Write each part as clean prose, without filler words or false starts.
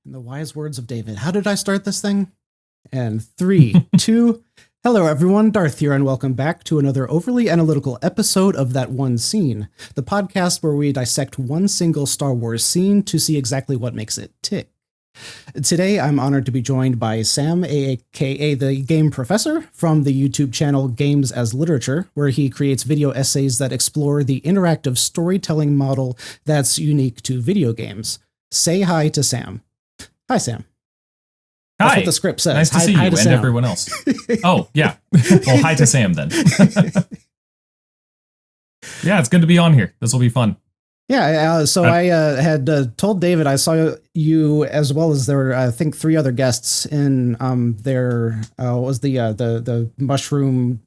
In the wise words of David. How did I start this thing? And 3, 2. Hello, everyone. Darth here, and welcome back to another overly analytical episode of That One Scene, the podcast where we dissect one single Star Wars scene to see exactly what makes it tick. Today, I'm honored to be joined by Sam, aka the Game Professor, from the YouTube channel Games as Literature, where he creates video essays that explore the interactive storytelling model that's unique to video games. Say hi to Sam. Hi, Sam. That's hi. what the script says. Nice to see you and Sam. Everyone else. Oh, yeah. Well, hi to Sam then. Yeah, it's good to be on here. This will be fun. Yeah, I had told David I saw you as well as there were, I think, 3 other guests in their what was the mushroom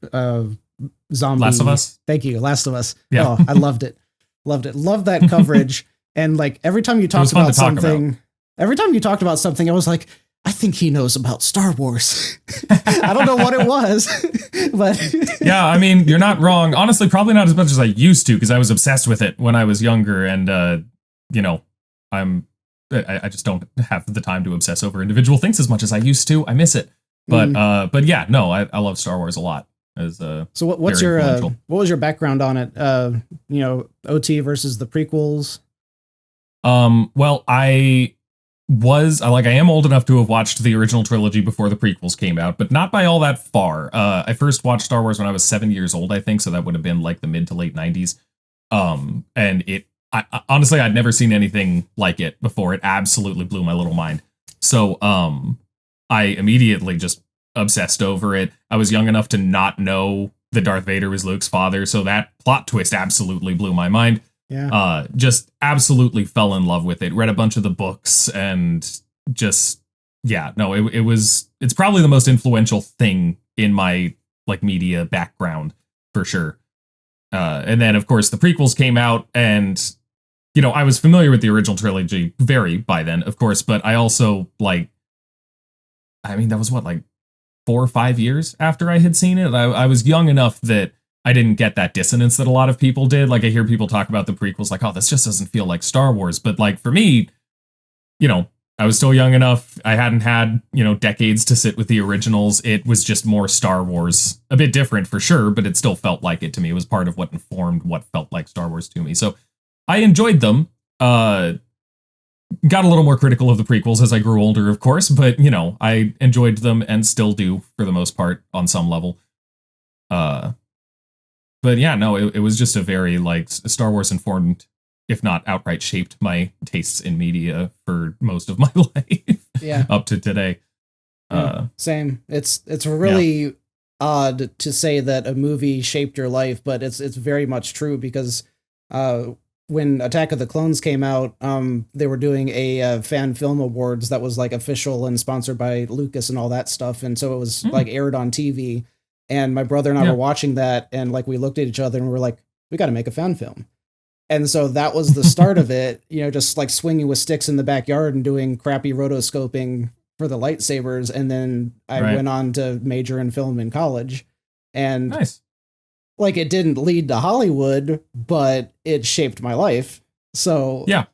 zombie. Last of Us? Thank you, Last of Us. Yeah. Oh, I loved it. Loved that coverage. And like every time you talked about something, I was like, I think he knows about Star Wars. I don't know what it was, but yeah, I mean, you're not wrong. Honestly, probably not as much as I used to, because I was obsessed with it when I was younger, and I just don't have the time to obsess over individual things as much as I used to. I miss it, but yeah, no, I love Star Wars a lot. So what was your background on it? OT versus the prequels. Well, I am old enough to have watched the original trilogy before the prequels came out, but not by all that far. I first watched Star Wars when I was 7 years old, I think, so that would have been like the mid to late 90s. And honestly, I'd never seen anything like it before. It absolutely blew my little mind. So, I immediately just obsessed over it. I was young enough to not know that Darth Vader was Luke's father, so that plot twist absolutely blew my mind. Yeah. Just absolutely fell in love with it. Read a bunch of the books and just, yeah, no, it's probably the most influential thing in my like media background for sure. And then of course the prequels came out, and, I was familiar with the original trilogy by then, of course, but I also that was like 4 or 5 years after I had seen it. I was young enough that I didn't get that dissonance that a lot of people did. Like, I hear people talk about the prequels like, oh, this just doesn't feel like Star Wars. But like, for me, I was still young enough. I hadn't had, decades to sit with the originals. It was just more Star Wars, a bit different for sure, but it still felt like it to me. It was part of what informed what felt like Star Wars to me. So I enjoyed them. Got a little more critical of the prequels as I grew older, of course, but I enjoyed them and still do for the most part on some level. But yeah, no, it was just a very Star Wars informed, if not outright shaped my tastes in media for most of my life. Yeah. Up to today. Same. It's really odd to say that a movie shaped your life, but it's very much true because when Attack of the Clones came out, they were doing a fan film awards that was like official and sponsored by Lucas and all that stuff, and so it was like aired on TV. And my brother and I were watching that, and like we looked at each other and we were like, we got to make a fan film. And so that was the start of it, just like swinging with sticks in the backyard and doing crappy rotoscoping for the lightsabers. And then I went on to major in film in college. And nice. Like, it didn't lead to Hollywood, but it shaped my life. So yeah.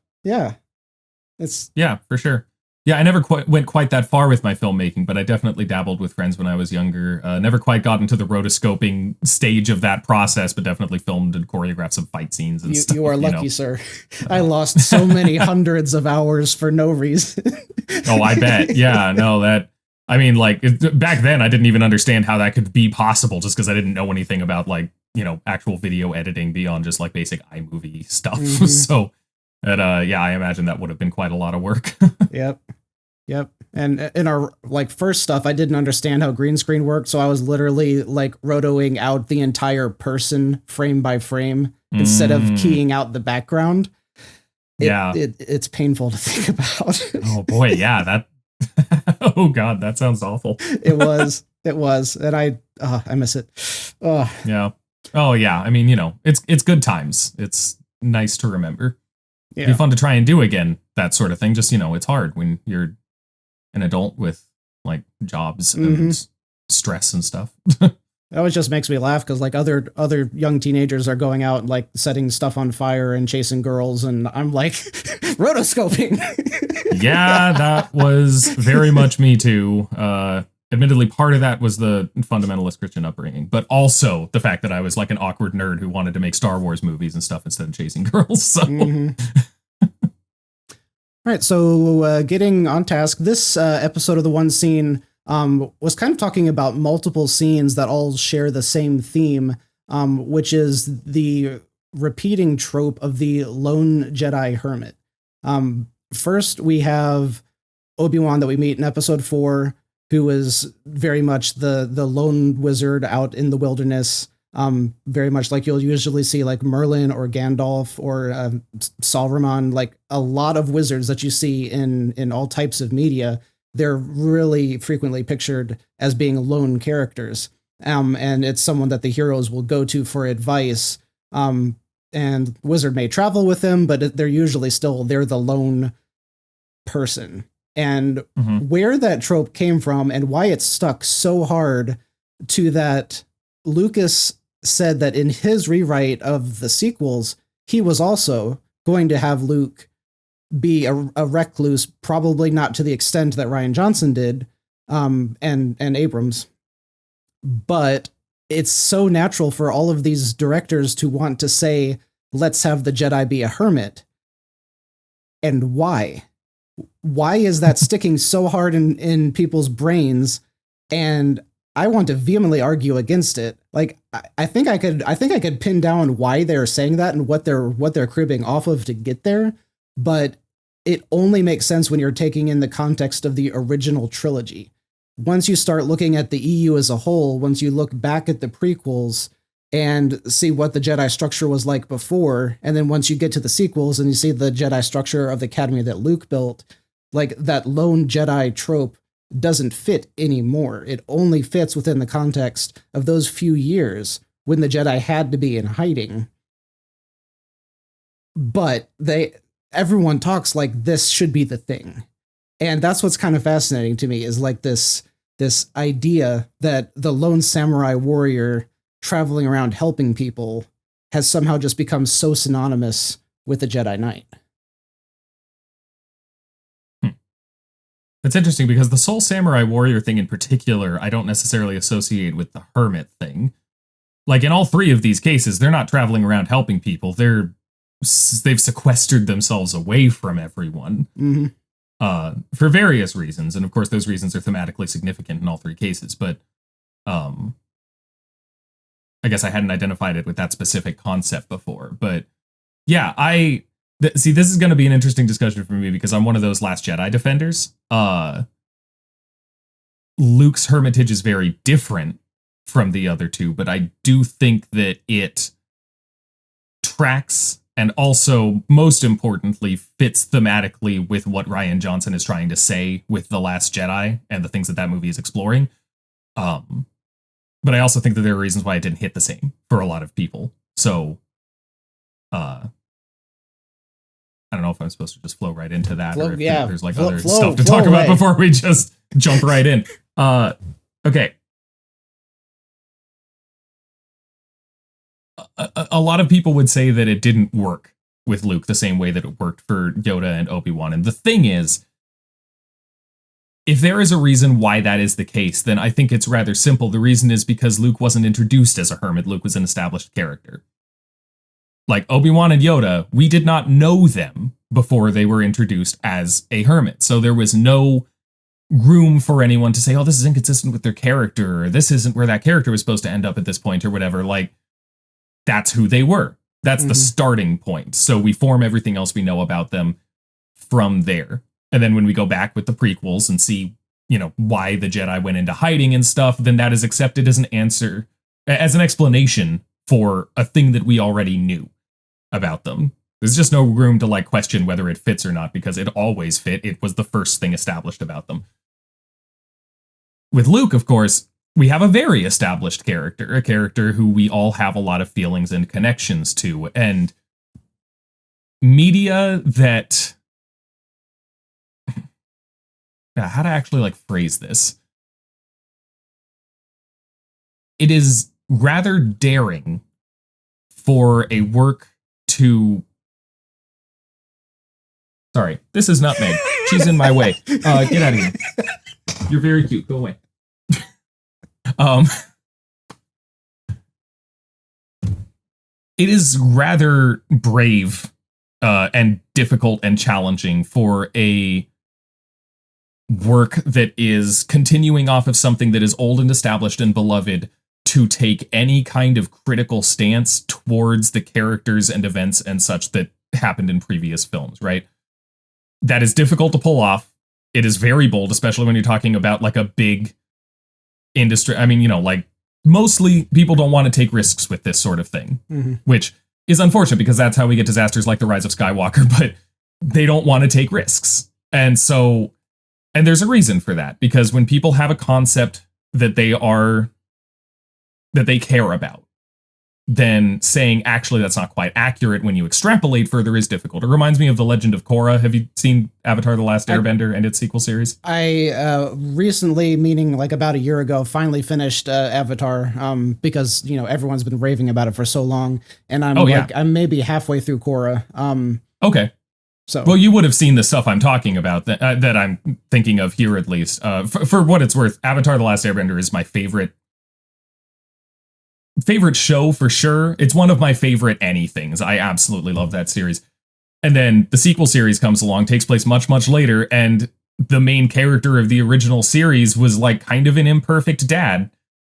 For sure. Yeah, I never went quite that far with my filmmaking, but I definitely dabbled with friends when I was younger. Never quite got into the rotoscoping stage of that process, but definitely filmed and choreographed some fight scenes and stuff. You are lucky, sir. I lost so many hundreds of hours for no reason. Oh, I bet. Yeah, no, back then I didn't even understand how that could be possible, just because I didn't know anything about actual video editing beyond just like basic iMovie stuff. Mm-hmm. So, I imagine that would have been quite a lot of work. Yep. And in our first stuff, I didn't understand how green screen worked, so I was literally rotoing out the entire person frame by frame instead of keying out the background. It's painful to think about. Oh boy, yeah, that. Oh god, that sounds awful. It was, and I miss it. Yeah. Oh yeah. I mean, it's good times. It's nice to remember. Yeah. It'd be fun to try and do again, that sort of thing. Just, it's hard when you're an adult with jobs and stress and stuff. It always just makes me laugh because other young teenagers are going out and setting stuff on fire and chasing girls, and I'm rotoscoping. Yeah, that was very much me too. Admittedly, part of that was the fundamentalist Christian upbringing, but also the fact that I was like an awkward nerd who wanted to make Star Wars movies and stuff instead of chasing girls. So, All right, so getting on task, this episode of The One Scene was kind of talking about multiple scenes that all share the same theme, which is the repeating trope of the lone Jedi hermit. First, we have Obi-Wan that we meet in episode 4, who is very much the lone wizard out in the wilderness, very much like you'll usually see like Merlin or Gandalf or Saruman, like a lot of wizards that you see in all types of media. They're really frequently pictured as being lone characters, and it's someone that the heroes will go to for advice. And wizard may travel with them, but they're usually they're the lone person. And where that trope came from and why it stuck so hard to that, Lucas said that in his rewrite of the sequels, he was also going to have Luke be a recluse, probably not to the extent that Rian Johnson did, and Abrams. But it's so natural for all of these directors to want to say, let's have the Jedi be a hermit. And why? Why is that sticking so hard in people's brains? And I want to vehemently argue against it. Like, I think I could pin down why they're saying that and what they're cribbing off of to get there. But it only makes sense when you're taking in the context of the original trilogy. Once you start looking at the EU as a whole, once you look back at the prequels and see what the Jedi structure was like before, and then once you get to the sequels and you see the Jedi structure of the academy that Luke built, like that lone Jedi trope doesn't fit anymore. It only fits within the context of those few years when the Jedi had to be in hiding. But everyone talks like this should be the thing. And that's what's kind of fascinating to me, is like this idea that the lone samurai warrior traveling around helping people has somehow just become so synonymous with the Jedi Knight. It's interesting because the Soul Samurai Warrior thing in particular, I don't necessarily associate with the hermit thing. Like in all three of these cases, they're not traveling around helping people. They've sequestered themselves away from everyone for various reasons. And of course, those reasons are thematically significant in all three cases. But I guess I hadn't identified it with that specific concept before. But yeah, see, this is going to be an interesting discussion for me because I'm one of those Last Jedi defenders. Luke's hermitage is very different from the other two, but I do think that it tracks and also, most importantly, fits thematically with what Rian Johnson is trying to say with The Last Jedi and the things that movie is exploring. But I also think that there are reasons why it didn't hit the same for a lot of people. So, I don't know if I'm supposed to just flow right into that or if there's like other stuff to talk about before we just jump right in. Okay. A lot of people would say that it didn't work with Luke the same way that it worked for Yoda and Obi-Wan. And the thing is, if there is a reason why that is the case, then I think it's rather simple. The reason is because Luke wasn't introduced as a hermit. Luke was an established character. Like Obi-Wan and Yoda, we did not know them before they were introduced as a hermit. So there was no room for anyone to say, oh, this is inconsistent with their character, or this isn't where that character was supposed to end up at this point, or whatever. Like, that's who they were. That's the starting point. So we form everything else we know about them from there. And then when we go back with the prequels and see, why the Jedi went into hiding and stuff, then that is accepted as an answer, as an explanation for a thing that we already knew about them. There's just no room to like question whether it fits or not because it always fit. It was the first thing established about them. With Luke, of course, we have a very established character, a character who we all have a lot of feelings and connections to, and media that... how to actually like phrase this? It is rather daring for a work to... Sorry, this is Nutmeg. She's in my way. Get out of here. You're very cute. Go away. It is rather brave and difficult and challenging for a work that is continuing off of something that is old and established and beloved to take any kind of critical stance towards the characters and events and such that happened in previous films, right? That is difficult to pull off. It is very bold, especially when you're talking about like a big industry. I mean, like mostly people don't want to take risks with this sort of thing, which is unfortunate because that's how we get disasters like the Rise of Skywalker, but they don't want to take risks. And there's a reason for that, because when people have a concept that they care about, then saying actually that's not quite accurate when you extrapolate further is difficult. It reminds me of The Legend of Korra. Have you seen Avatar: The Last Airbender and its sequel series? I recently, meaning like about a year ago, finally finished Avatar because everyone's been raving about it for so long, and I'm maybe halfway through Korra. Okay. So, well, you would have seen the stuff I'm talking about that I'm thinking of here, at least. For what it's worth, Avatar: The Last Airbender is my favorite show for sure. It's one of my favorite anythings. I absolutely love that series. And then the sequel series comes along, takes place much, much later, and the main character of the original series was like kind of an imperfect dad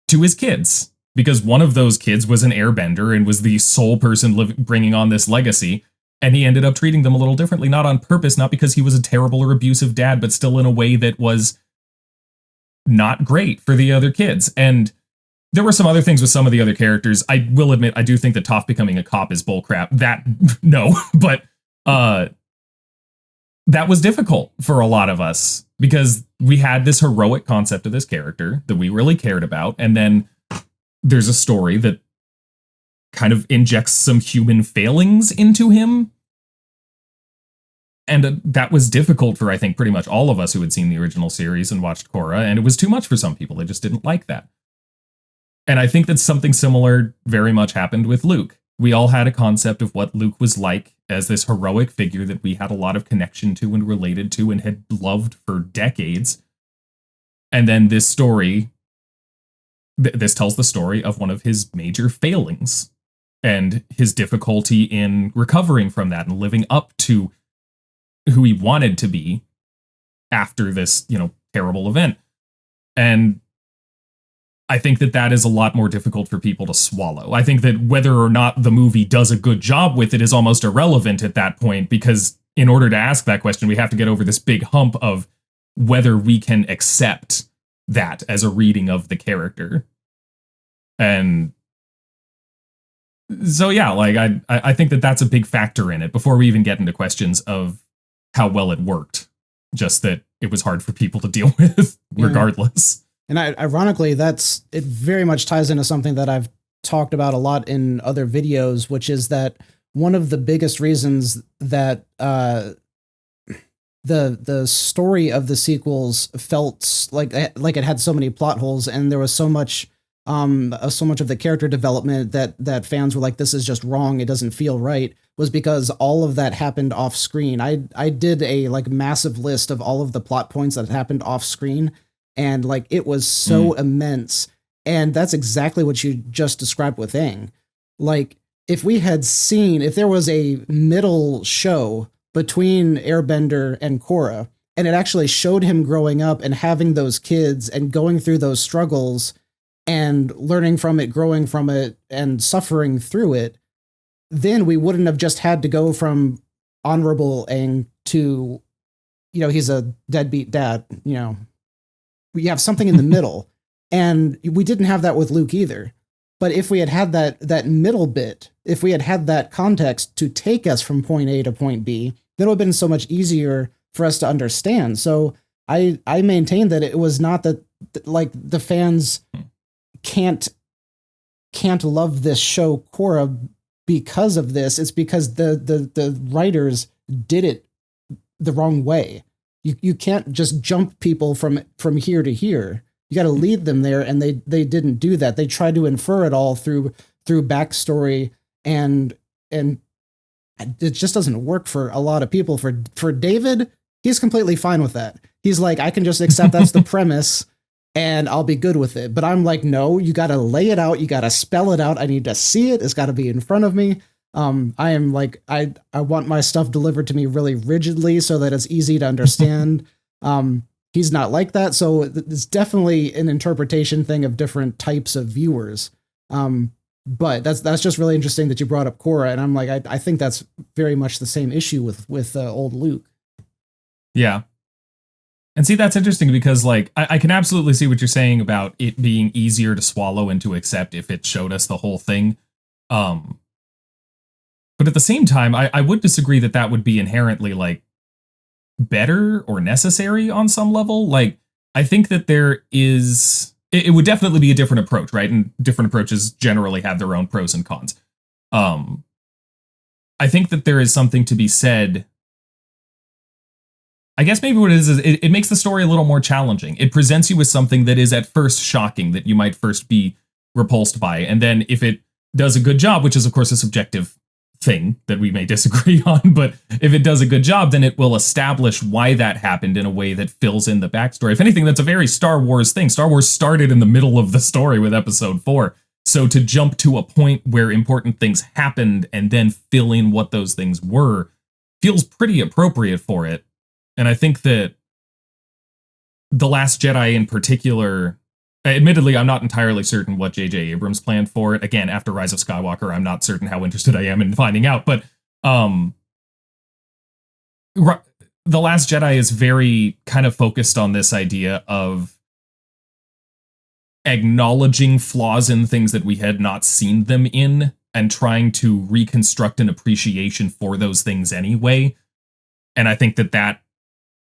to his kids, because one of those kids was an airbender and was the sole person bringing on this legacy. And he ended up treating them a little differently, not on purpose, not because he was a terrible or abusive dad, but still in a way that was not great for the other kids. And there were some other things with some of the other characters. I will admit, I do think that Toph becoming a cop is bullcrap. That, no, but that was difficult for a lot of us because we had this heroic concept of this character that we really cared about. And then there's a story that kind of injects some human failings into him. And that was difficult for, I think, pretty much all of us who had seen the original series and watched Korra. And it was too much for some people. They just didn't like that. And I think that something similar very much happened with Luke. We all had a concept of what Luke was like as this heroic figure that we had a lot of connection to and related to and had loved for decades. And then this story, this tells the story of one of his major failings and his difficulty in recovering from that and living up to who he wanted to be after this, terrible event. And I think that is a lot more difficult for people to swallow. I think that whether or not the movie does a good job with it is almost irrelevant at that point, because in order to ask that question, we have to get over this big hump of whether we can accept that as a reading of the character. And so, yeah, like I think that's a big factor in it before we even get into questions of how well it worked. Just that it was hard for people to deal with regardless. And ironically, it very much ties into something that I've talked about a lot in other videos, which is that one of the biggest reasons that the story of the sequels felt like it had so many plot holes, and there was so much of the character development that fans were like, this is just wrong, it doesn't feel right, was because all of that happened off screen. I did a massive list of all of the plot points that happened off screen, and it was so immense. And that's exactly what you just described with Aang. If there was a middle show between Airbender and Korra, and it actually showed him growing up and having those kids and going through those struggles and learning from it, growing from it, and suffering through it, then we wouldn't have just had to go from honorable Aang to, he's a deadbeat dad, We have something in the middle. And we didn't have that with Luke either. But if we had that middle bit, if we had that context to take us from point A to point B, then it would have been so much easier for us to understand. So I maintain that it was not that the fans can't love this show Korra because of this. It's because the writers did it the wrong way. You can't just jump people from here to here. You got to lead them there, and they didn't do that. They tried to infer it all through backstory, and it just doesn't work for a lot of people. For David, he's completely fine with that. He's like, I can just accept that's the premise and I'll be good with it. But I'm like, no, you got to lay it out. You got to spell it out. I need to see it. It's got to be in front of me. I am like, I want my stuff delivered to me really rigidly so that it's easy to understand. He's not like that. So it's definitely an interpretation thing of different types of viewers. But that's just really interesting that you brought up Korra. And I'm like, I think that's very much the same issue with old Luke. Yeah. And see, that's interesting because, like, I can absolutely see what you're saying about it being easier to swallow and to accept if it showed us the whole thing. But at the same time, I would disagree that would be inherently, like, better or necessary on some level. Like, I think that there is... It would definitely be a different approach, right? And different approaches generally have their own pros and cons. I think that there is something to be said... I guess maybe what it is it makes the story a little more challenging. It presents you with something that is at first shocking, that you might first be repulsed by. And then if it does a good job, which is of course a subjective thing that we may disagree on, but if it does a good job, then it will establish why that happened in a way that fills in the backstory. If anything, that's a very Star Wars thing. Star Wars started in the middle of the story with episode 4. So to jump to a point where important things happened and then fill in what those things were feels pretty appropriate for it. And I think that The Last Jedi in particular, admittedly, I'm not entirely certain what J.J. Abrams planned for it. Again, after Rise of Skywalker, I'm not certain how interested I am in finding out. But The Last Jedi is very kind of focused on this idea of acknowledging flaws in things that we had not seen them in and trying to reconstruct an appreciation for those things anyway. And I think that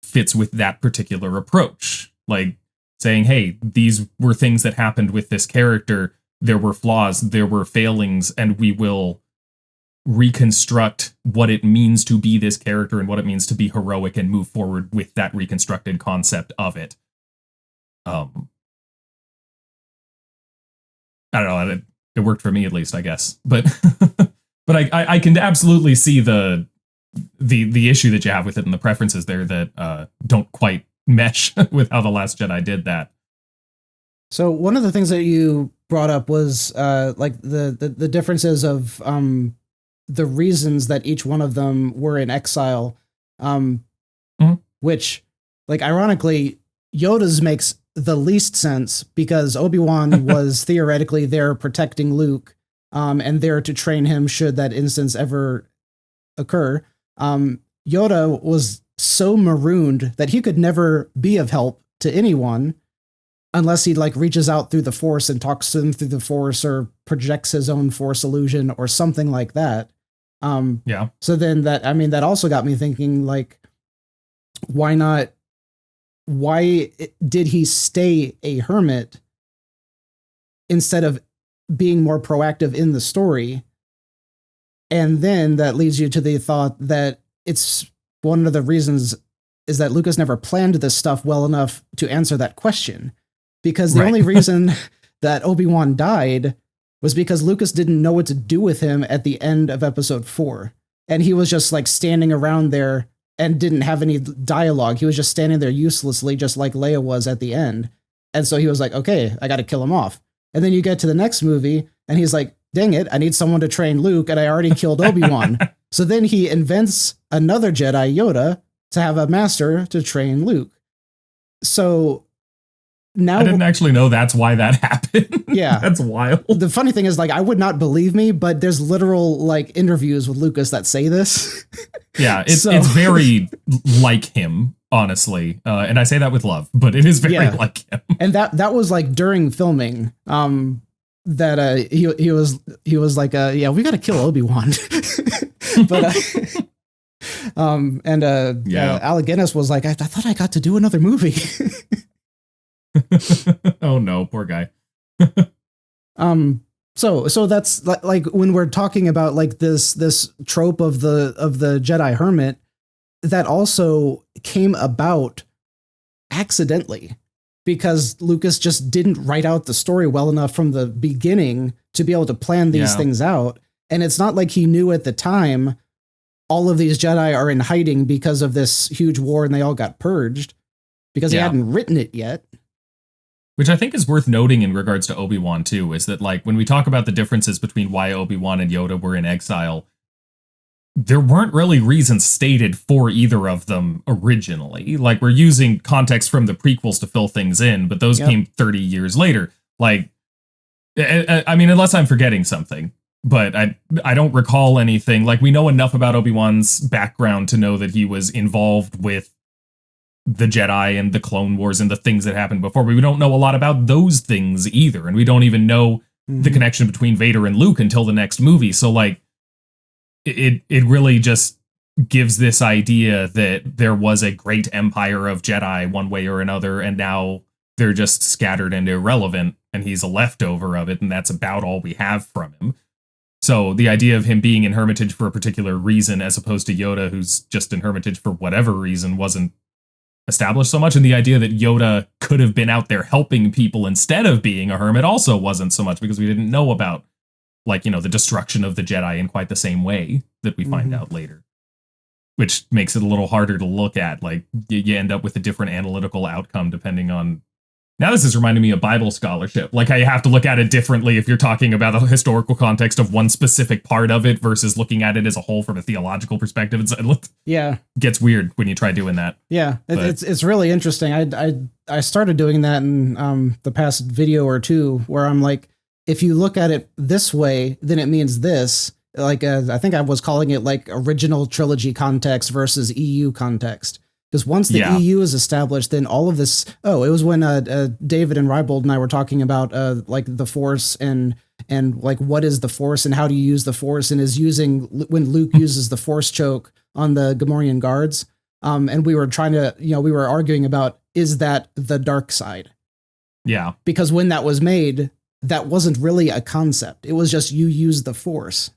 fits with that particular approach. Like saying, hey, these were things that happened with this character. There were flaws, there were failings, and we will reconstruct what it means to be this character and what it means to be heroic and move forward with that reconstructed concept of it. I don't know. It worked for me, at least, I guess. But but I can absolutely see the issue that you have with it and the preferences there that don't quite mesh with how The Last Jedi did that. So one of the things that you brought up was like the differences of the reasons that each one of them were in exile, which, like, ironically, Yoda's makes the least sense because Obi-Wan was theoretically there protecting Luke and there to train him should that instance ever occur. Yoda was so marooned that he could never be of help to anyone unless he like reaches out through the Force and talks to them through the Force or projects his own Force illusion or something like that. Yeah. So then that also got me thinking, like, why did he stay a hermit instead of being more proactive in the story? And then that leads you to the thought that it's one of the reasons is that Lucas never planned this stuff well enough to answer that question. Because the only reason that Obi-Wan died was because Lucas didn't know what to do with him at the end of episode 4. And he was just like standing around there and didn't have any dialogue. He was just standing there uselessly, just like Leia was at the end. And so he was like, okay, I got to kill him off. And then you get to the next movie and he's like, dang it, I need someone to train Luke and I already killed Obi-Wan. So then he invents another Jedi, Yoda, to have a master to train Luke. So now I didn't actually know that's why that happened. Yeah. That's wild. The funny thing is, like, I would not believe me, but there's literal like interviews with Lucas that say this. Yeah, it's very like him, honestly. And I say that with love, but it is very like him. And that was like during filming. That he was like, we got to kill Obi-Wan. But Alec Guinness was like, I thought I got to do another movie. Oh no, poor guy. So that's like when we're talking about like this trope of the Jedi hermit, that also came about accidentally because Lucas just didn't write out the story well enough from the beginning to be able to plan these things out. And it's not like he knew at the time all of these Jedi are in hiding because of this huge war and they all got purged because he hadn't written it yet. Which I think is worth noting in regards to Obi-Wan too, is that like when we talk about the differences between why Obi-Wan and Yoda were in exile, there weren't really reasons stated for either of them originally. Like we're using context from the prequels to fill things in, but those came 30 years later. Like, I mean, unless I'm forgetting something, but I don't recall anything. Like we know enough about Obi-Wan's background to know that he was involved with the Jedi and the Clone Wars and the things that happened before. We don't know a lot about those things either. And we don't even know the connection between Vader and Luke until the next movie. So like it really just gives this idea that there was a great empire of Jedi one way or another. And now they're just scattered and irrelevant. And he's a leftover of it. And that's about all we have from him. So the idea of him being in Hermitage for a particular reason, as opposed to Yoda, who's just in Hermitage for whatever reason, wasn't established so much. And the idea that Yoda could have been out there helping people instead of being a hermit also wasn't so much, because we didn't know about, like, you know, the destruction of the Jedi in quite the same way that we find out later, which makes it a little harder to look at. Like you end up with a different analytical outcome depending on. Now this is reminding me of Bible scholarship. Like how you have to look at it differently if you're talking about the historical context of one specific part of it versus looking at it as a whole from a theological perspective. It gets weird when you try doing that. Yeah, it's really interesting. I started doing that in the past video or two, where I'm like, if you look at it this way, then it means this. Like I think I was calling it like original trilogy context versus EU context. Because once the EU is established, then all of this. Oh, it was when David and Rybold and I were talking about like the Force and like what is the Force and how do you use the Force, and is using when Luke uses the Force choke on the Gamorrean guards. And we were trying to, we were arguing about, is that the dark side? Yeah. Because when that was made, that wasn't really a concept. It was just you use the Force.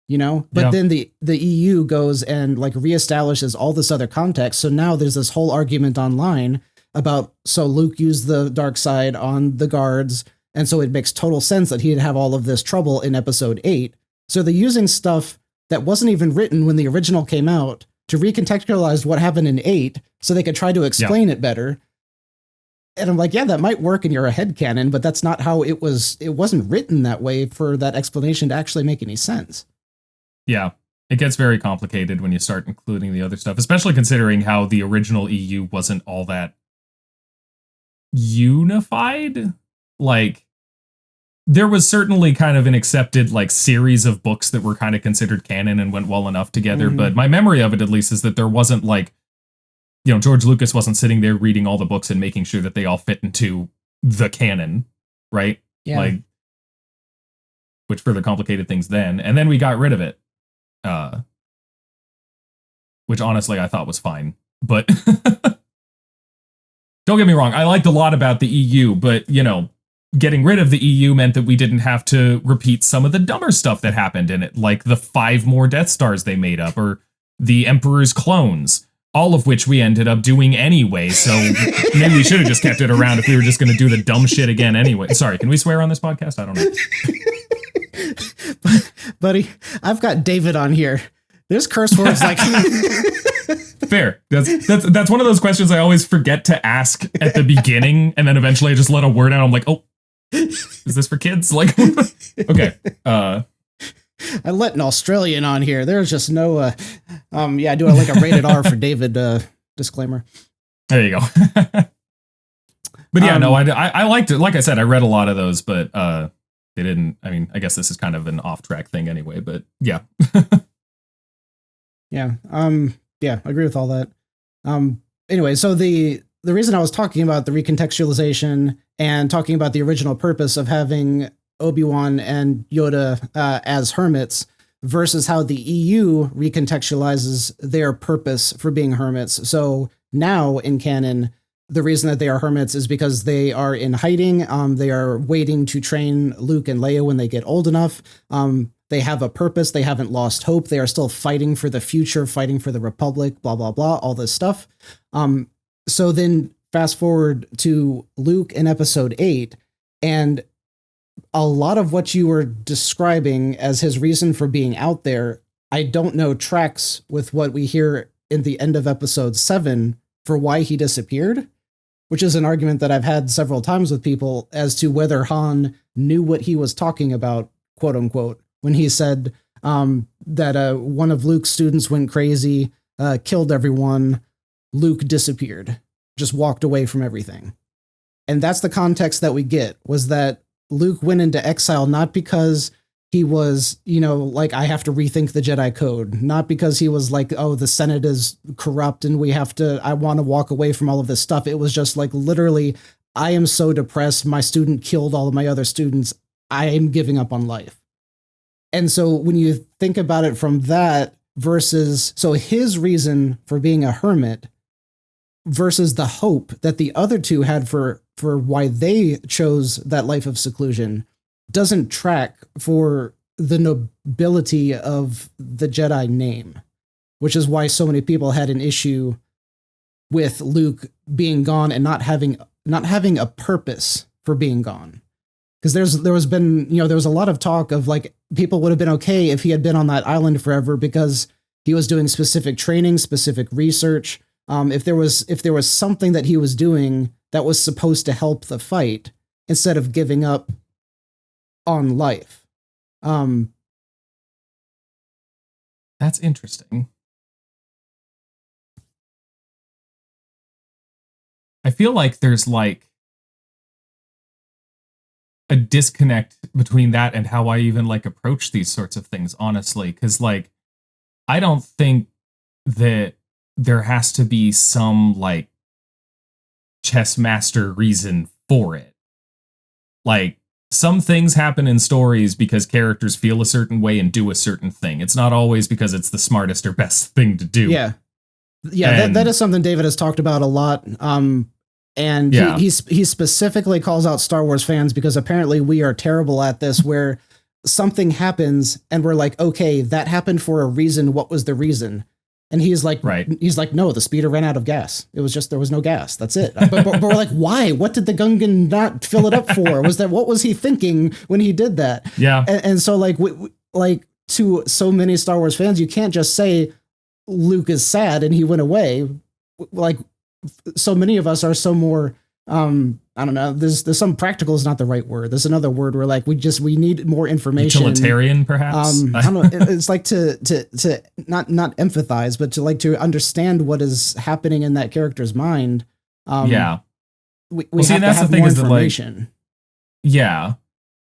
But then the EU goes and like reestablishes all this other context. So now there's this whole argument online about, so Luke used the dark side on the guards. And so it makes total sense that he'd have all of this trouble in episode 8. So they're using stuff that wasn't even written when the original came out to recontextualize what happened in 8 so they could try to explain it better. And I'm like, yeah, that might work in your headcanon, but that's not how it was. It wasn't written that way for that explanation to actually make any sense. Yeah, it gets very complicated when you start including the other stuff, especially considering how the original EU wasn't all that unified. Like, there was certainly kind of an accepted like series of books that were kind of considered canon and went well enough together. But my memory of it, at least, is that there wasn't like, George Lucas wasn't sitting there reading all the books and making sure that they all fit into the canon, right? Yeah. Like, which further complicated things then. And then we got rid of it. Which honestly I thought was fine, but don't get me wrong, I liked a lot about the EU, but getting rid of the EU meant that we didn't have to repeat some of the dumber stuff that happened in it, like the 5 more Death Stars they made up, or the Emperor's clones, all of which we ended up doing anyway. So maybe we should have just kept it around if we were just going to do the dumb shit again anyway. Sorry, can we swear on this podcast? I don't know. Buddy, I've got David on here. There's curse words like fair. That's one of those questions I always forget to ask at the beginning, and then eventually I just let a word out. I'm like, oh, is this for kids? Like, okay. I let an Australian on here. There's just no I do like a rated R for David disclaimer. There you go. But yeah, no, I liked it. Like I said, I read a lot of those, but they didn't. I mean, I guess this is kind of an off-track thing anyway, but yeah. Yeah. I agree with all that. Anyway, so the reason I was talking about the recontextualization and talking about the original purpose of having Obi-Wan and Yoda as hermits versus how the EU recontextualizes their purpose for being hermits. So now in canon, the reason that they are hermits is because they are in hiding. They are waiting to train Luke and Leia when they get old enough. They have a purpose. They haven't lost hope. They are still fighting for the future, fighting for the Republic, blah, blah, blah, all this stuff. So then fast forward to Luke in episode 8, and a lot of what you were describing as his reason for being out there I don't know tracks with what we hear in the end of episode 7 for why he disappeared, which is an argument that I've had several times with people as to whether Han knew what he was talking about, quote unquote, when he said that one of Luke's students went crazy, killed everyone, Luke disappeared, just walked away from everything. And that's the context that we get, was that Luke went into exile not because he was, like, I have to rethink the Jedi Code, not because he was like, oh, the Senate is corrupt and I want to walk away from all of this stuff. It was just like, literally, I am so depressed. My student killed all of my other students. I am giving up on life. And so when you think about it from that versus, so his reason for being a hermit versus the hope that the other two had for why they chose that life of seclusion doesn't track for the nobility of the Jedi name, which is why so many people had an issue with Luke being gone and not having a purpose for being gone. Because there was a lot of talk of like people would have been okay if he had been on that island forever because he was doing specific training, specific research. If there was something that he was doing that was supposed to help the fight instead of giving up on life. That's interesting. I feel like there's like a disconnect between that and how I even like approach these sorts of things, honestly. Because like, I don't think that there has to be some like chess master reason for it. Like, some things happen in stories because characters feel a certain way and do a certain thing. It's not always because it's the smartest or best thing to do. Yeah. That is something David has talked about a lot. And he specifically calls out Star Wars fans because apparently we are terrible at this, where something happens and we're like, okay, that happened for a reason. What was the reason? And he's like, no, the speeder ran out of gas. It was just, there was no gas. That's it. But we're like, why? What did the Gungan not fill it up for? What was he thinking when he did that? Yeah. And so like, like to so many Star Wars fans, you can't just say Luke is sad and he went away. Like, so many of us are so more, I don't know, there's some, practical is not the right word. There's another word where like, we need more information. Utilitarian, perhaps? I don't know. It's like to not empathize, but to understand what is happening in that character's mind. We have to have more information. Yeah.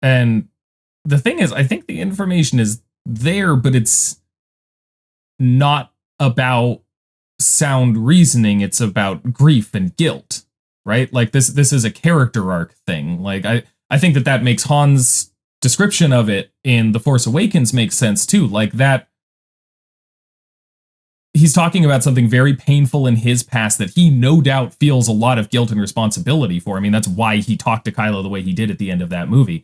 And the thing is, I think the information is there, but it's not about sound reasoning. It's about grief and guilt. Right? Like this is a character arc thing. Like I think that makes Han's description of it in The Force Awakens makes sense too. Like that he's talking about something very painful in his past that he no doubt feels a lot of guilt and responsibility for. I mean, that's why he talked to Kylo the way he did at the end of that movie.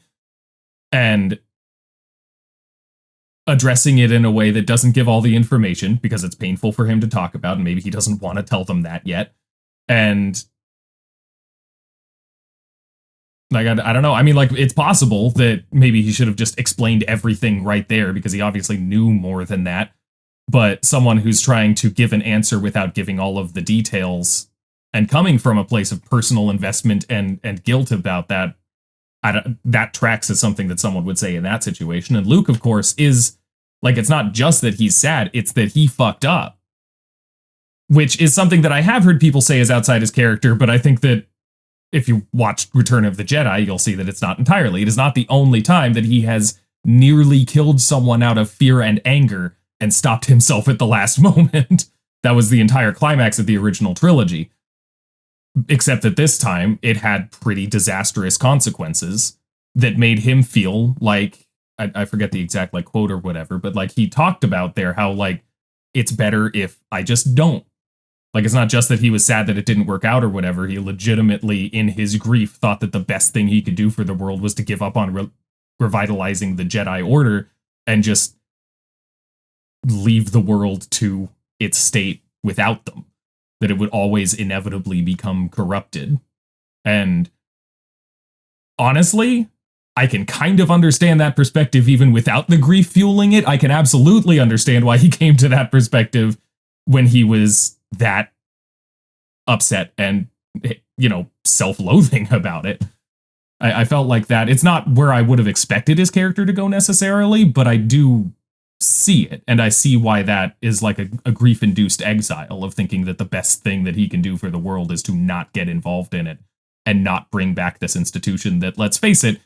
And addressing it in a way that doesn't give all the information because it's painful for him to talk about, and maybe he doesn't want to tell them that yet. And like, I don't know. I mean, like, it's possible that maybe he should have just explained everything right there because he obviously knew more than that. But someone who's trying to give an answer without giving all of the details and coming from a place of personal investment and guilt about that, that tracks as something that someone would say in that situation. And Luke, of course, is like, it's not just that he's sad, it's that he fucked up, which is something that I have heard people say is outside his character. But I think that if you watched Return of the Jedi, you'll see that it's not entirely. It is not the only time that he has nearly killed someone out of fear and anger and stopped himself at the last moment. That was the entire climax of the original trilogy. Except that this time, it had pretty disastrous consequences that made him feel like, I forget the exact like quote or whatever, but like he talked about there how like, it's better if I just don't. Like, it's not just that he was sad that it didn't work out or whatever. He legitimately, in his grief, thought that the best thing he could do for the world was to give up on revitalizing the Jedi Order and just leave the world to its state without them. That it would always inevitably become corrupted. And honestly, I can kind of understand that perspective even without the grief fueling it. I can absolutely understand why he came to that perspective when he was that upset and, self-loathing about it. I felt like that. It's not where I would have expected his character to go necessarily, but I do see it. And I see why that is like a grief-induced exile of thinking that the best thing that he can do for the world is to not get involved in it and not bring back this institution that, let's face it,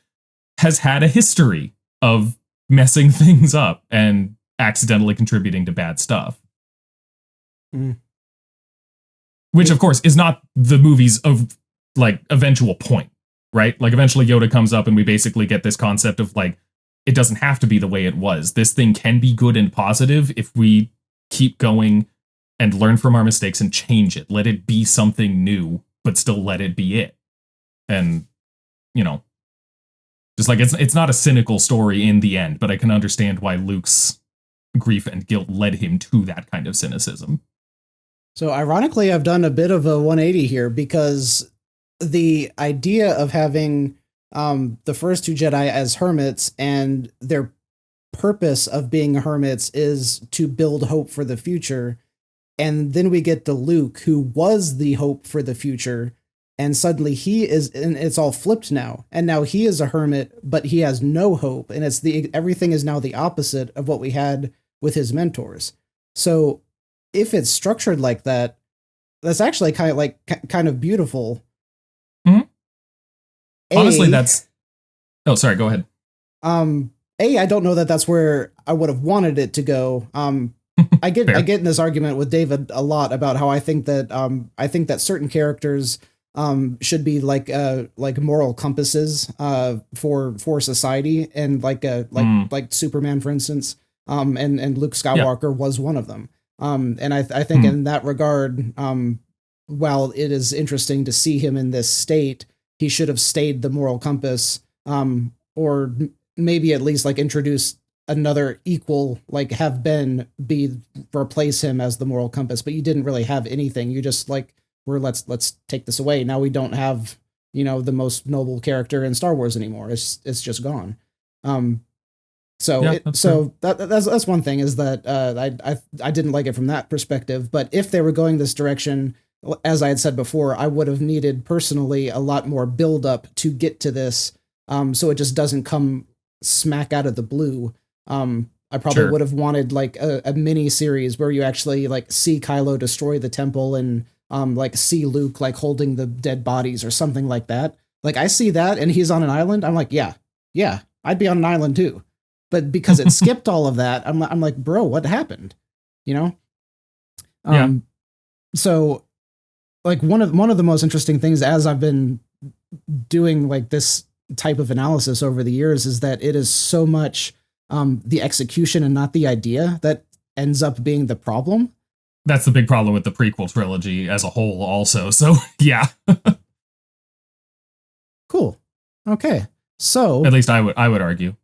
has had a history of messing things up and accidentally contributing to bad stuff. Mm. Which, of course, is not the movie's eventual point, right? Like, eventually Yoda comes up and we basically get this concept of, like, it doesn't have to be the way it was. This thing can be good and positive if we keep going and learn from our mistakes and change it. Let it be something new, but still let it be it. And, just like it's not a cynical story in the end, but I can understand why Luke's grief and guilt led him to that kind of cynicism. So ironically, I've done a bit of a 180 here, because the idea of having the first two Jedi as hermits and their purpose of being hermits is to build hope for the future. And then we get to Luke, who was the hope for the future. And suddenly he is, and it's all flipped now. And now he is a hermit, but he has no hope. And everything is now the opposite of what we had with his mentors. So if it's structured like that, that's actually kind of beautiful. Mm-hmm. Honestly, that's... Oh, sorry, go ahead. I don't know that that's where I would have wanted it to go. I get in this argument with David a lot about how I think that certain characters should be like moral compasses for society, and like Superman, for instance, and Luke Skywalker was one of them. And I think in that regard, while it is interesting to see him in this state, he should have stayed the moral compass, or maybe at least like introduce another equal, like have Ben replace him as the moral compass. But you didn't really have anything. You just let's take this away. Now we don't have, the most noble character in Star Wars anymore. It's just gone. That's one thing, is that I didn't like it from that perspective. But if they were going this direction, as I had said before, I would have needed personally a lot more build up to get to this. So it just doesn't come smack out of the blue. I probably would have wanted like a mini series where you actually like see Kylo destroy the temple and like see Luke like holding the dead bodies or something like that. Like I see that and he's on an island. I'm like, yeah, I'd be on an island too. But because it skipped all of that, I'm like, bro, what happened? So like one of the most interesting things as I've been doing like this type of analysis over the years is that it is so much the execution and not the idea that ends up being the problem. That's the big problem with the prequel trilogy as a whole also. So, yeah. Cool. Okay. So at least I would argue.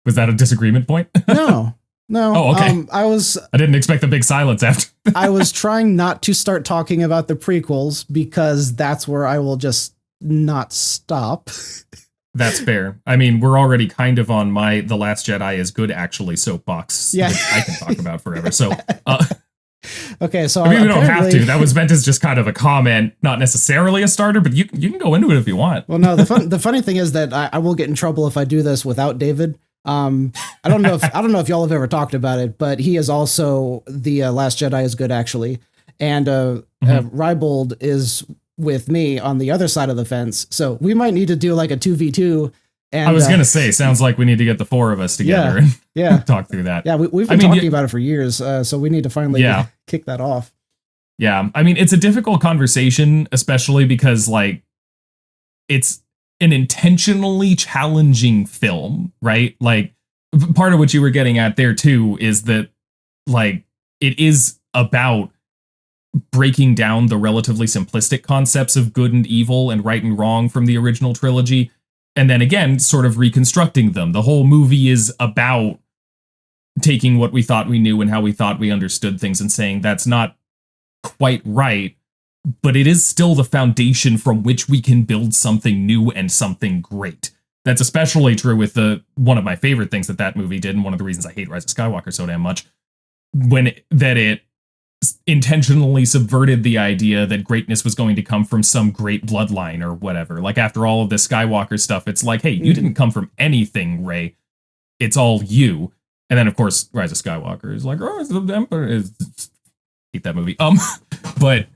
Was that a disagreement point? No. Oh, okay. I didn't expect the big silence after. I was trying not to start talking about the prequels because that's where I will just not stop. That's fair. I mean, we're already kind of on The Last Jedi is good, actually, soapbox. Yeah. That I can talk about forever. So, okay. So I mean, we don't have to. That was meant as just kind of a comment, not necessarily a starter, but you can go into it if you want. Well, no, the funny thing is that I will get in trouble if I do this without David. I don't know if y'all have ever talked about it, but he is also the Last Jedi is good, actually. And Rybold is with me on the other side of the fence. So we might need to do like a 2v2. And I was going to say, sounds like we need to get the four of us together and talk through that. Yeah, we've been talking about it for years. So we need to finally kick that off. Yeah. I mean, it's a difficult conversation, especially because like it's an intentionally challenging film, right? Like part of what you were getting at there too is that like it is about breaking down the relatively simplistic concepts of good and evil and right and wrong from the original trilogy. And then again, sort of reconstructing them. The whole movie is about taking what we thought we knew and how we thought we understood things and saying that's not quite right, but it is still the foundation from which we can build something new and something great. That's especially true with one of my favorite things that movie did, and one of the reasons I hate Rise of Skywalker so damn much, that it intentionally subverted the idea that greatness was going to come from some great bloodline or whatever. Like, after all of this Skywalker stuff, it's like, hey, you didn't come from anything, Rey. It's all you. And then, of course, Rise of Skywalker is like, oh, the Emperor is... hate that movie. But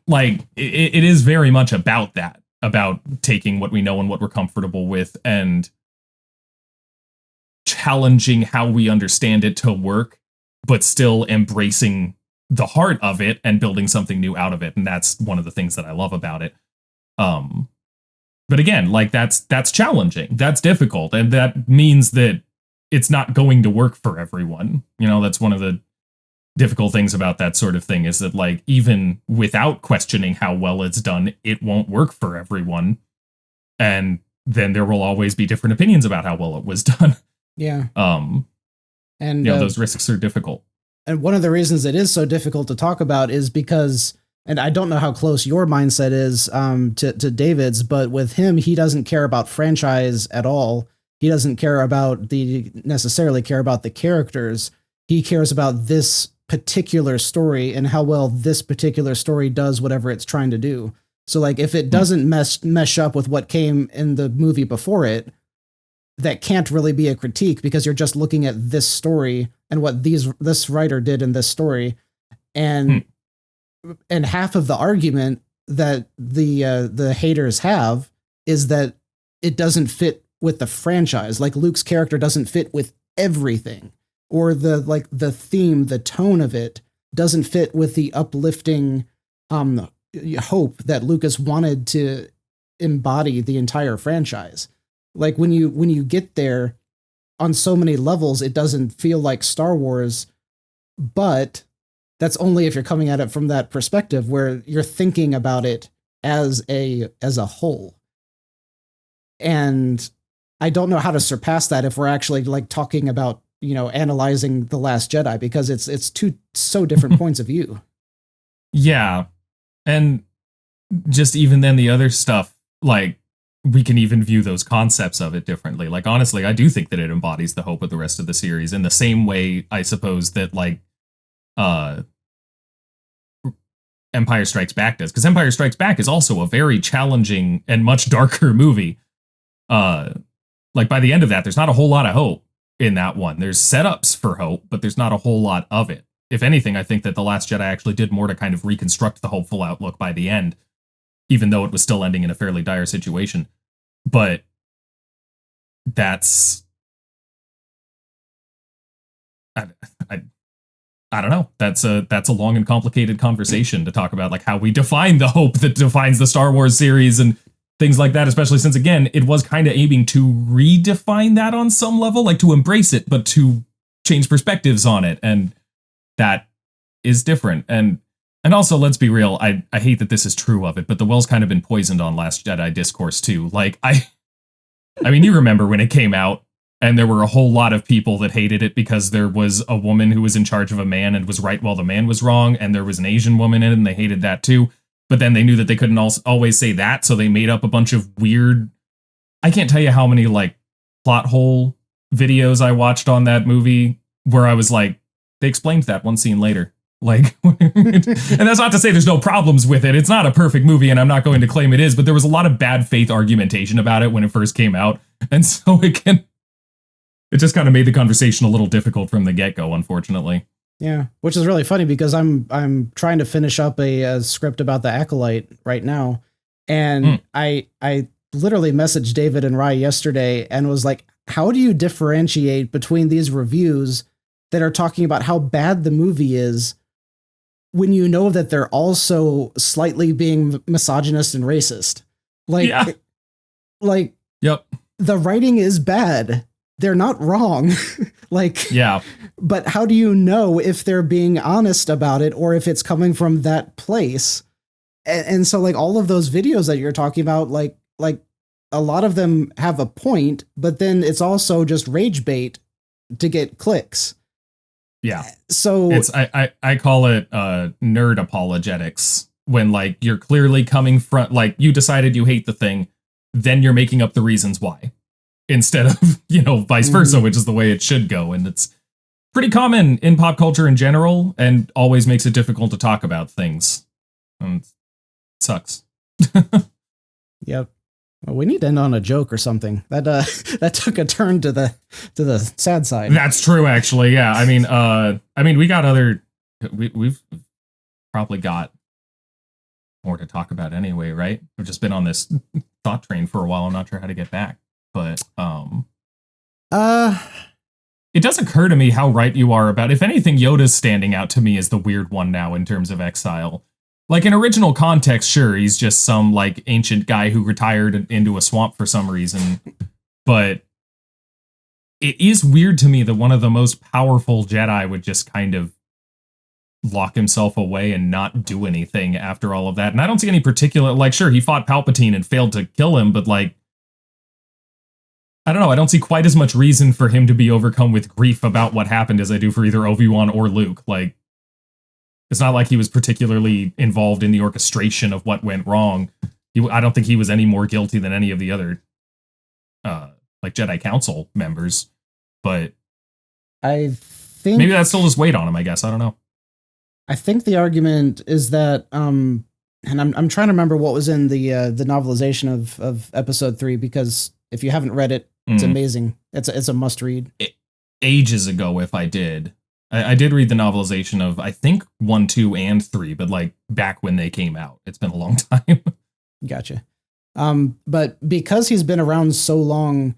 like, it is very much about that, about taking what we know and what we're comfortable with and challenging how we understand it to work, but still embracing the heart of it and building something new out of it. And that's one of the things that I love about it. But again, like, that's challenging. That's difficult. And that means that it's not going to work for everyone. You know, that's one of the difficult things about that sort of thing, is that, like, even without questioning how well it's done, it won't work for everyone. And then there will always be different opinions about how well it was done. Yeah. And, you know, those risks are difficult. And one of the reasons it is so difficult to talk about is because, and I don't know how close your mindset is to David's, but with him, he doesn't care about franchise at all. He doesn't necessarily care about the characters. He cares about this particular story and how well this particular story does whatever it's trying to do. So, like, if it doesn't mesh up with what came in the movie before it, that can't really be a critique, because you're just looking at this story and what this writer did in this story. And half of the argument that the haters have is that it doesn't fit with the franchise. Like, Luke's character doesn't fit with everything, or the theme, the tone of it doesn't fit with the uplifting hope that Lucas wanted to embody the entire franchise. Like, when you get there on so many levels, it doesn't feel like Star Wars, but that's only if you're coming at it from that perspective where you're thinking about it as a whole. And I don't know how to surpass that if we're actually, like, talking about, you know, analyzing The Last Jedi, because it's two so different points of view. Yeah. And just even then the other stuff, like, we can even view those concepts of it differently. Like, honestly, I do think that it embodies the hope of the rest of the series in the same way, I suppose, that, like, Empire Strikes Back does. Because Empire Strikes Back is also a very challenging and much darker movie. Like, by the end of that, there's not a whole lot of hope in that one. There's setups for hope, but there's not a whole lot of it. If anything, I think that The Last Jedi actually did more to kind of reconstruct the hopeful outlook by the end, even though it was still ending in a fairly dire situation. But that's... I don't know. That's a long and complicated conversation to talk about, like, how we define the hope that defines the Star Wars series and things like that, especially since, again, it was kind of aiming to redefine that on some level, like, to embrace it, but to change perspectives on it. And that is different. And also, let's be real, I hate that this is true of it, but the well's kind of been poisoned on Last Jedi discourse too. Like, I mean, you remember when it came out, and there were a whole lot of people that hated it because there was a woman who was in charge of a man and was right while the man was wrong, and there was an Asian woman in it, and they hated that too. But then they knew that they couldn't always say that, so they made up a bunch of weird... I can't tell you how many, like, plot hole videos I watched on that movie where I was like, they explained that one scene later. Like, and that's not to say there's no problems with it. It's not a perfect movie, and I'm not going to claim it is, but there was a lot of bad faith argumentation about it when it first came out. And so it just kind of made the conversation a little difficult from the get-go, unfortunately. Yeah, which is really funny because I'm trying to finish up a script about the Acolyte right now, and I literally messaged David and Rye yesterday and was like, how do you differentiate between these reviews that are talking about how bad the movie is when you know that they're also slightly being misogynist and racist? Like, yeah. Like, yep, the writing is bad. They're not wrong. Like, yeah. But how do you know if they're being honest about it or if it's coming from that place? And so, like, all of those videos that you're talking about, like a lot of them have a point, but then it's also just rage bait to get clicks. Yeah. So it's I call it nerd apologetics. when like you're clearly coming from like you decided you hate the thing, then you're making up the reasons why instead of, vice versa, which is the way it should go. And it's pretty common in pop culture in general and always makes it difficult to talk about things. It sucks. Yep. Well, we need to end on a joke or something. That took a turn to the sad side. That's true, actually. Yeah. I mean, we got we've probably got more to talk about anyway, right? We've just been on this thought train for a while. I'm not sure how to get back, but it does occur to me how right you are about, if anything, Yoda's standing out to me as the weird one now in terms of exile. Like in original context, sure, he's just some like ancient guy who retired into a swamp for some reason. But it is weird to me that one of the most powerful Jedi would just kind of lock himself away and not do anything after all of that. And I don't see any particular, like, sure, he fought Palpatine and failed to kill him, but like, I don't know, I don't see quite as much reason for him to be overcome with grief about what happened as I do for either Obi-Wan or Luke. Like, it's not like he was particularly involved in the orchestration of what went wrong. I don't think he was any more guilty than any of the other like Jedi Council members. But I think maybe that still just weighed on him, I guess. I don't know. I think the argument is that and I'm trying to remember what was in the novelization of Episode 3, because if you haven't read it, it's amazing. It's a must read. Ages ago, if I did. I did read the novelization of, I think, 1, 2, and 3, but like back when they came out. It's been a long time. Gotcha. But because he's been around so long,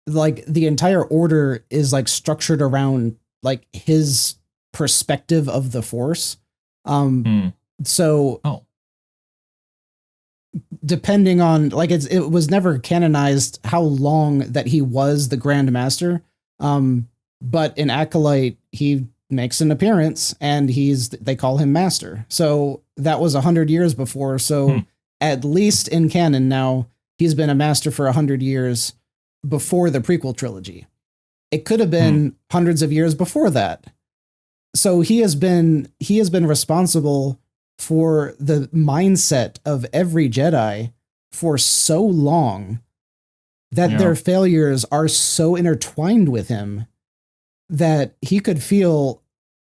like the entire order is like structured around like his perspective of the Force. So depending on like it was never canonized how long that he was the Grand Master. But in Acolyte, he makes an appearance and they call him Master. So that was 100 years before. So at least in canon now, he's been a Master for 100 years before the prequel trilogy. It could have been hundreds of years before that. So he has been responsible for the mindset of every Jedi for so long that their failures are so intertwined with him that he could feel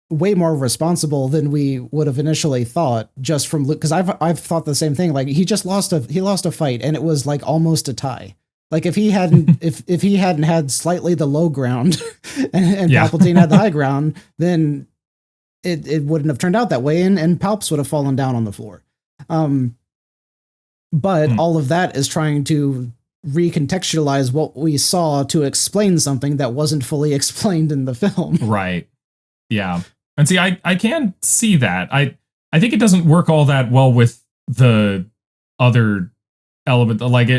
way more responsible than we would have initially thought just from Luke. Because I've thought the same thing. Like he lost a fight and it was like almost a tie. Like if he hadn't if he hadn't had slightly the low ground and Palpatine had the high ground, then it wouldn't have turned out that way, and Palps would have fallen down on the floor. But all of that is trying to recontextualize what we saw to explain something that wasn't fully explained in the film. Right. Yeah. And see, I can see that. I think it doesn't work all that well with the other element. Like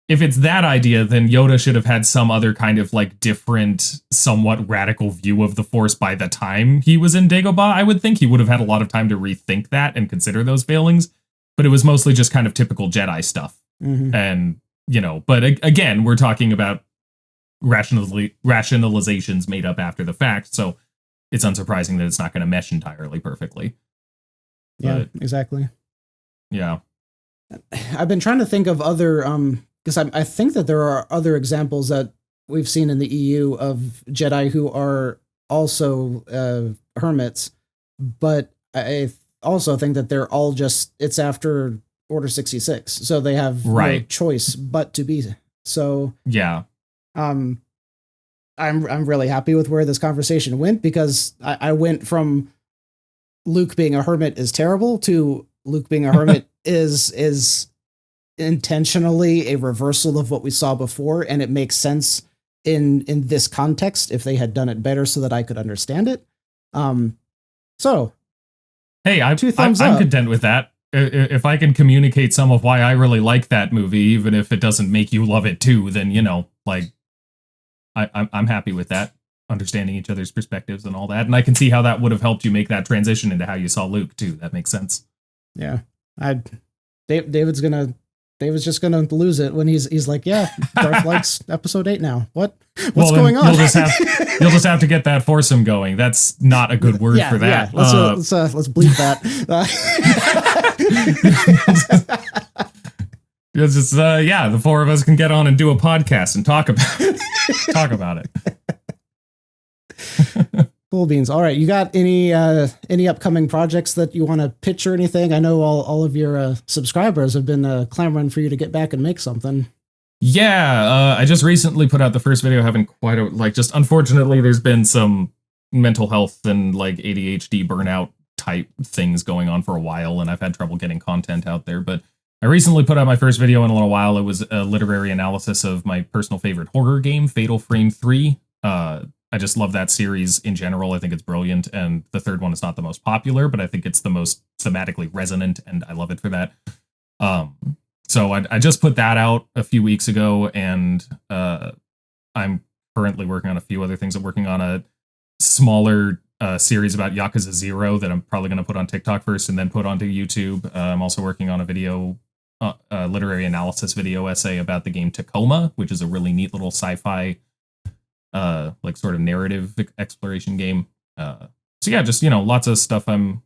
if it's that idea, then Yoda should have had some other kind of like different, somewhat radical view of the Force by the time he was in Dagobah. I would think he would have had a lot of time to rethink that and consider those failings. But it was mostly just kind of typical Jedi stuff. And but again, we're talking about rationalizations made up after the fact, so it's unsurprising that it's not going to mesh entirely perfectly. Yeah, exactly. Yeah. I've been trying to think of other, because I think that there are other examples that we've seen in the EU of Jedi who are also hermits, but I also think that they're all it's after Order 66, so they have no choice but to be. So yeah, I'm really happy with where this conversation went, because I went from Luke being a hermit is terrible to Luke being a hermit is intentionally a reversal of what we saw before, and it makes sense in this context if they had done it better so that I could understand it. So hey, I'm content with that. If I can communicate some of why I really like that movie, even if it doesn't make you love it too, then I'm happy with that. Understanding each other's perspectives and all that, and I can see how that would have helped you make that transition into how you saw Luke too. That makes sense. Yeah, David's just gonna lose it when he's like, yeah, Darth likes Episode 8 now. What's going on? You'll just have to get that foursome going. That's not a good word for that. Yeah. Let's bleep that. It's just, the four of us can get on and do a podcast and talk about it. Cool beans. All right, you got any upcoming projects that you want to pitch or anything? I know all of your subscribers have been clamoring for you to get back and make something. Yeah, I just recently put out the first video. Haven't quite just unfortunately, there's been some mental health and like ADHD burnout type things going on for a while, and I've had trouble getting content out there. But I recently put out my first video in a little while. It was a literary analysis of my personal favorite horror game, Fatal Frame 3. I just love that series in general. I think it's brilliant, and the third one is not the most popular, but I think it's the most thematically resonant, and I love it for that. So I just put that out a few weeks ago, and I'm currently working on a few other things. I'm working on a smaller series about Yakuza 0 that I'm probably going to put on TikTok first and then put onto YouTube. I'm also working on a video, literary analysis video essay about the game Tacoma, which is a really neat little sci-fi, like sort of narrative exploration game. So yeah, just, lots of stuff I'm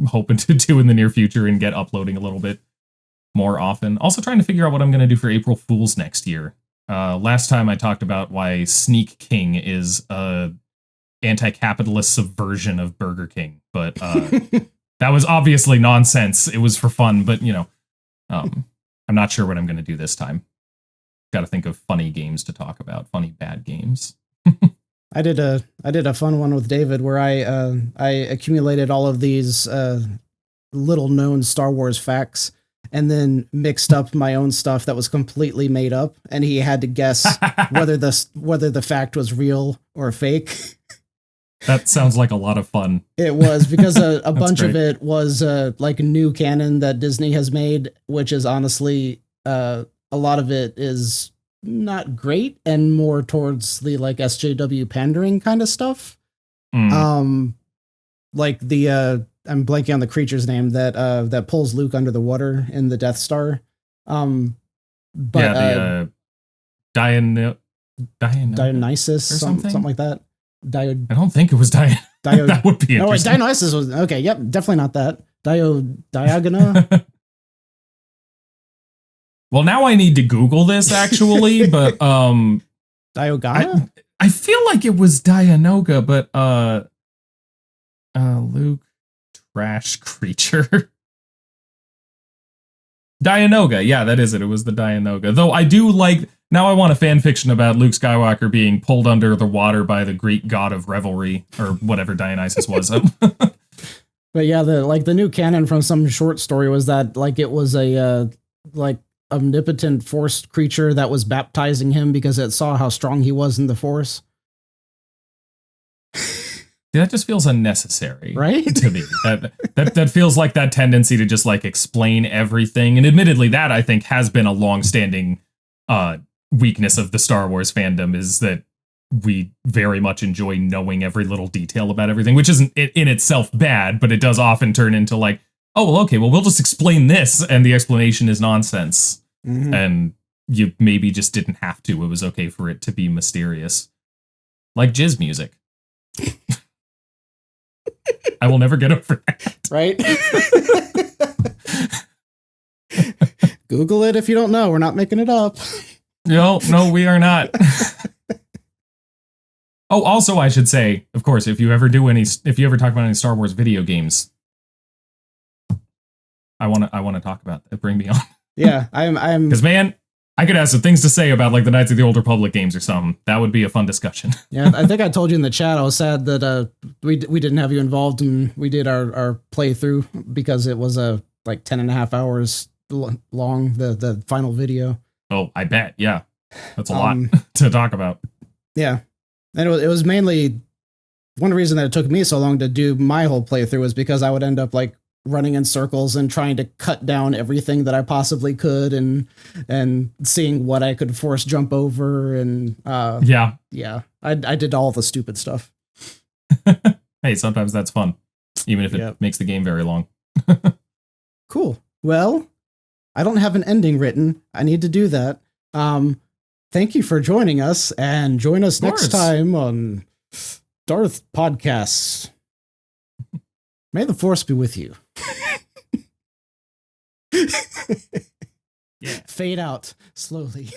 hoping to do in the near future and get uploading a little bit more often. Also trying to figure out what I'm going to do for April Fool's next year. Last time I talked about why Sneak King is a anti-capitalist subversion of Burger King, but that was obviously nonsense. It was for fun, but I'm not sure what I'm going to do this time. Got to think of funny games to talk about, funny bad games. I did a fun one with David where I accumulated all of these little known Star Wars facts and then mixed up my own stuff that was completely made up, and he had to guess whether the fact was real or fake. That sounds like a lot of fun. It was, because a bunch of it was like new canon that Disney has made, which is honestly a lot of it is not great and more towards the like SJW pandering kind of stuff. Like the I'm blanking on the creature's name that pulls Luke under the water in the Death Star. But yeah, the Dionysus or something like that. I don't think it was That would be interesting. No, wait, Dionysus was okay. Yep, definitely not that. Diagona. Well, now I need to Google this actually, but Diogana. I feel like it was Dianoga, but Luke trash creature. Dianoga, yeah, that is it. It was the Dianoga. Though I do like, now I want a fan fiction about Luke Skywalker being pulled under the water by the Greek god of revelry, or whatever Dionysus was. But yeah, the new canon from some short story was that like it was a like omnipotent force creature that was baptizing him because it saw how strong he was in the force. That just feels unnecessary, right? To me, that feels like that tendency to just like explain everything. And admittedly, that I think has been a long-standing weakness of the Star Wars fandom, is that we very much enjoy knowing every little detail about everything, which isn't in itself bad, but it does often turn into like, oh, well, okay, well, we'll just explain this, and the explanation is nonsense. Mm-hmm. And you maybe just didn't have to. It was okay for it to be mysterious. Like jizz music. I will never get over that. Right? Google it if you don't know. We're not making it up. No, we are not. Oh, also, I should say, of course, if you ever talk about any Star Wars video games, I want to talk about that. Bring me on. Yeah, I'm because man, I could have some things to say about like the Knights of the Old Republic games or something. That would be a fun discussion. Yeah, I think I told you in the chat I was sad that we didn't have you involved, and we did our playthrough because it was like 10.5 hours long, the final video. Oh, I bet. Yeah, that's a lot to talk about. Yeah, and it was mainly one reason that it took me so long to do my whole playthrough was because I would end up like running in circles and trying to cut down everything that I possibly could, and seeing what I could force jump over, and I did all the stupid stuff. Hey, sometimes that's fun, even if it makes the game very long. Cool. Well, I don't have an ending written. I need to do that. Thank you for joining us, and join us next time on Darth Podcasts. May the Force be with you. Yeah. Fade out slowly.